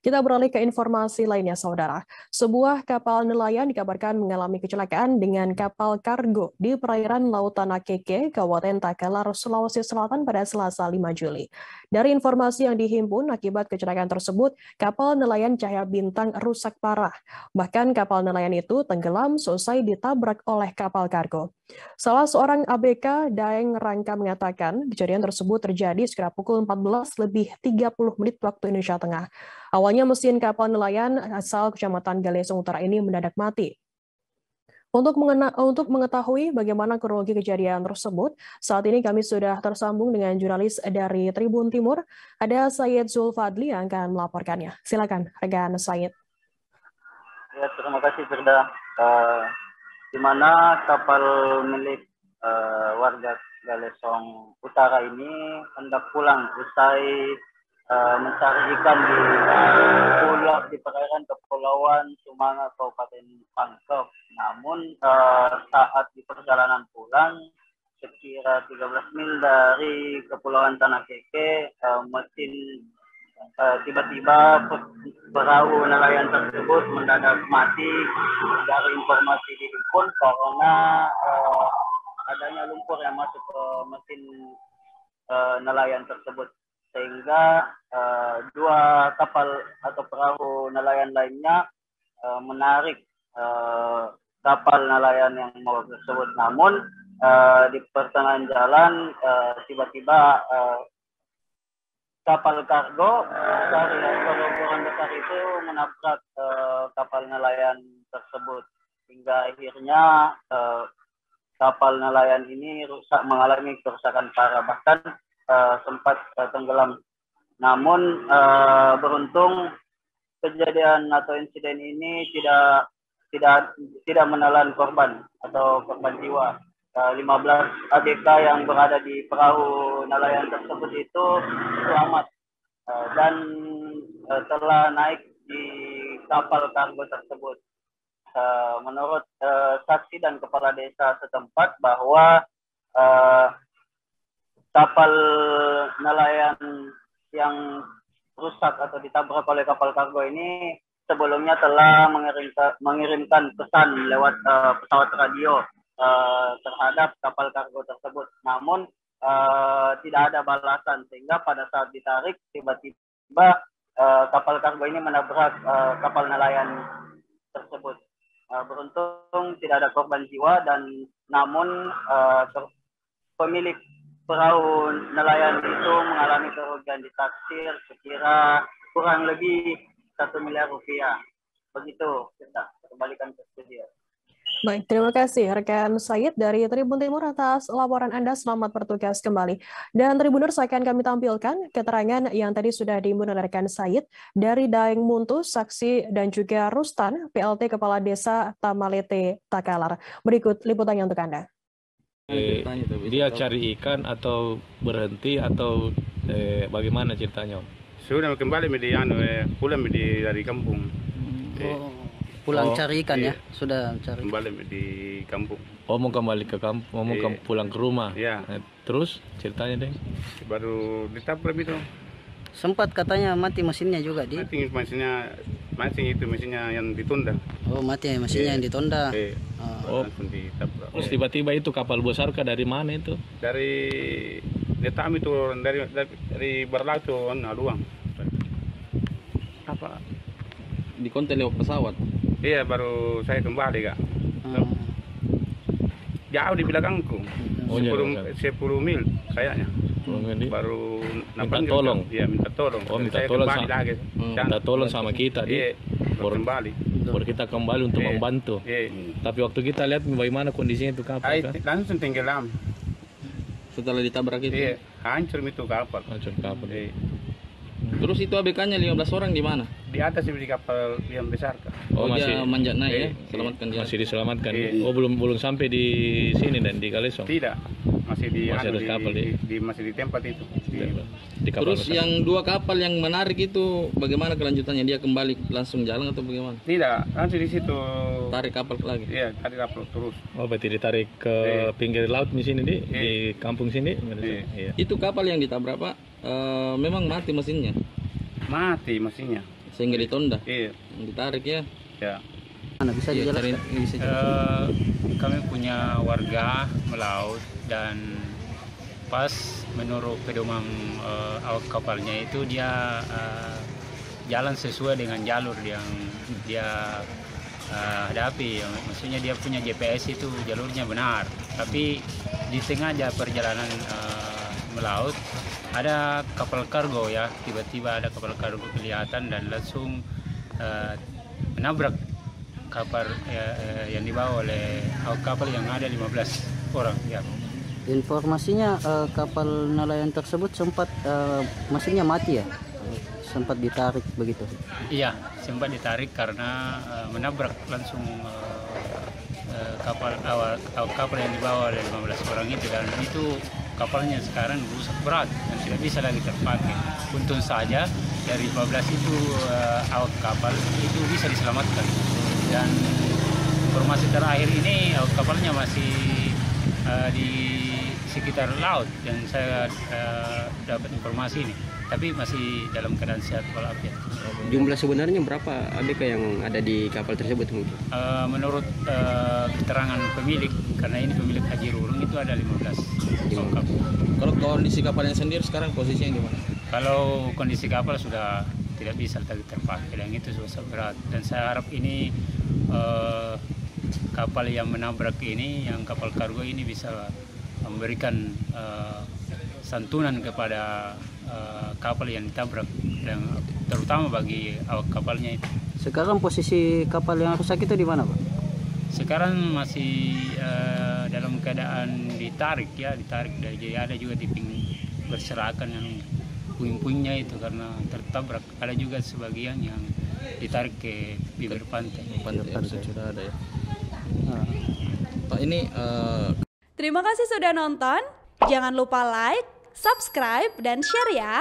Kita beralih ke informasi lainnya, saudara. Sebuah kapal nelayan dikabarkan mengalami kecelakaan dengan kapal kargo di perairan Laut Tanakeke, Kabupaten Takalar, Sulawesi Selatan pada Selasa 5 Juli. Dari informasi yang dihimpun, akibat kecelakaan tersebut, kapal nelayan Cahaya Bintang rusak parah. Bahkan kapal nelayan itu tenggelam selesai ditabrak oleh kapal kargo. Salah seorang ABK Daeng Rangka mengatakan kejadian tersebut terjadi sekitar pukul 14:30 waktu Indonesia Tengah. Awalnya mesin kapal nelayan asal Kecamatan Galesong Utara ini mendadak mati. Untuk mengetahui bagaimana kronologi kejadian tersebut, saat ini kami sudah tersambung dengan jurnalis dari Tribun Timur, ada Said Zulfadli yang akan melaporkannya. Silakan, rekan Said. Ya, terima kasih Firda. Di mana kapal milik warga Galesong Utara ini hendak pulang usai mencari ikan di perairan Kepulauan Sumanga, Kabupaten Pangkep. Namun saat di perjalanan pulang, sekira 13 mil dari Kepulauan Tanakeke, mesin tiba-tiba perahu nelayan tersebut mendadak mati. Dari informasi dihimpun karena adanya lumpur yang masuk ke mesin nelayan tersebut, sehingga dua kapal atau perahu nelayan lainnya menarik kapal nelayan yang mau tersebut. Namun di pertengahan jalan tiba-tiba kapal kargo dari rombongan besar itu menabrak kapal nelayan tersebut, hingga akhirnya kapal nelayan ini mengalami kerusakan parah, bahkan sempat tenggelam. Namun beruntung kejadian atau insiden ini tidak menelan korban atau korban jiwa. 15 ABK yang berada di perahu nelayan tersebut itu selamat dan telah naik di kapal kargo tersebut. Menurut saksi dan kepala desa setempat bahwa kapal nelayan yang rusak atau ditabrak oleh kapal kargo ini sebelumnya telah mengirimkan pesan lewat pesawat radio terhadap kapal kargo tersebut. Namun tidak ada balasan, sehingga pada saat ditarik tiba-tiba kapal kargo ini menabrak kapal nelayan tersebut. Beruntung tidak ada korban jiwa, dan namun pemilik perahu nelayan itu mengalami kerugian ditaksir sekira kurang lebih 1 miliar rupiah. Begitu, kita kembalikan ke studio. Baik, terima kasih rekan Said dari Tribun Timur atas laporan Anda. Selamat bertugas kembali. Dan Tribuners, akan kami tampilkan keterangan yang tadi sudah diimbun oleh rekan Said dari Daeng Muntu, saksi, dan juga Rustan, PLT Kepala Desa Tamalete, Takalar. Berikut liputannya untuk Anda. Dia cari ikan atau berhenti atau bagaimana ceritanya? Sudah kembali pulang dari kampung. Pulang cari ikan ya? Sudah cari. Kembali di kampung. Oh, mau kembali ke kampung, mau pulang ke rumah. Ya. Terus ceritanya, Deng? Baru ditabrak itu. Sempat katanya mati mesinnya juga, Di. Mesinnya yang ditunda. Oh, mati mesinnya yang ditunda. Langsung ditabrak. Terus tiba-tiba itu kapal besar dari mana itu? Dari Detam itu, dari Barlato, Aluang. Apa? Di konten lewat pesawat? Iya, baru saya kembali, Kak. Jauh di belakangku. 10 mil kayaknya. Baru minta tolong. Iya, minta tolong. Oh, minta tolong minta tolong sama kita. Iya, kembali. Baru kita kembali untuk membantu. Tapi waktu kita lihat bagaimana kondisinya itu kapal. Langsung tenggelam. Setelah ditabrak itu? Iya, hancur itu kapal. Hancur kapal. Terus itu ABK-nya 15 orang di mana? Di atas di kapal yang besar, Kak. Oh, masih manjat naik ya? Selamatkan dia. Masih diselamatkan. Oh, belum sampai di sini dan di Galesong. Tidak. Masih ada kapal masih di tempat itu. Di kapal terus besar. Yang 2 kapal yang menarik itu bagaimana kelanjutannya? Dia kembali langsung jalan atau bagaimana? Tidak, langsung di situ tarik kapal lagi. Iya, tarik kapal terus. Oh, berarti ditarik ke pinggir laut di sini di kampung sini. Itu kapal yang ditabrak, Pak. Memang mati mesinnya? Mati mesinnya. sehingga ditunda. Iya. Ditarik ya. Ya. Mana bisa Iya, dijelaskan? bisa jelaskan. Kami punya warga melaut dan pas menurut pedoman awak kapalnya itu dia jalan sesuai dengan jalur yang dia hadapi. Maksudnya dia punya GPS itu jalurnya benar. Tapi di tengah perjalanan melaut ada kapal kargo ya. Tiba-tiba ada kapal kargo kelihatan dan langsung menabrak kapal yang dibawa oleh awak kapal yang ada 15 orang ya. Informasinya kapal nelayan tersebut sempat mesinnya mati ya, sempat ditarik begitu. Iya, sempat ditarik karena menabrak langsung awak kapal yang dibawa oleh 15 orang itu, dan itu kapalnya sekarang rusak berat dan tidak bisa lagi terpakai. Untung saja dari 15 itu awak kapal itu bisa diselamatkan, dan informasi terakhir ini awak kapalnya masih di sekitar laut dan saya dapat informasi ini, tapi masih dalam keadaan sehat walafiat. Jumlah sebenarnya berapa ABK yang ada di kapal tersebut mungkin? Menurut keterangan pemilik, karena ini pemilik Haji Rurung, itu ada 15 kapal. Kalau kondisi kapalnya sendiri sekarang posisinya gimana? Kalau kondisi kapal sudah tidak bisa lagi terpakai dan itu susah berat, dan saya harap ini kapal yang menabrak ini, yang kapal kargo ini bisa memberikan santunan kepada kapal yang ditabrak, dan terutama bagi awak kapalnya itu. Sekarang posisi kapal yang rusak itu di mana, Pak? Sekarang masih dalam keadaan ditarik dari, jadi ada juga berserakan yang puing-puingnya itu karena tertabrak. Ada juga sebagian yang ditarik ke bibir pantai. Sudah ada ya. Pak, ini terima kasih sudah nonton. Jangan lupa like, subscribe, dan share ya.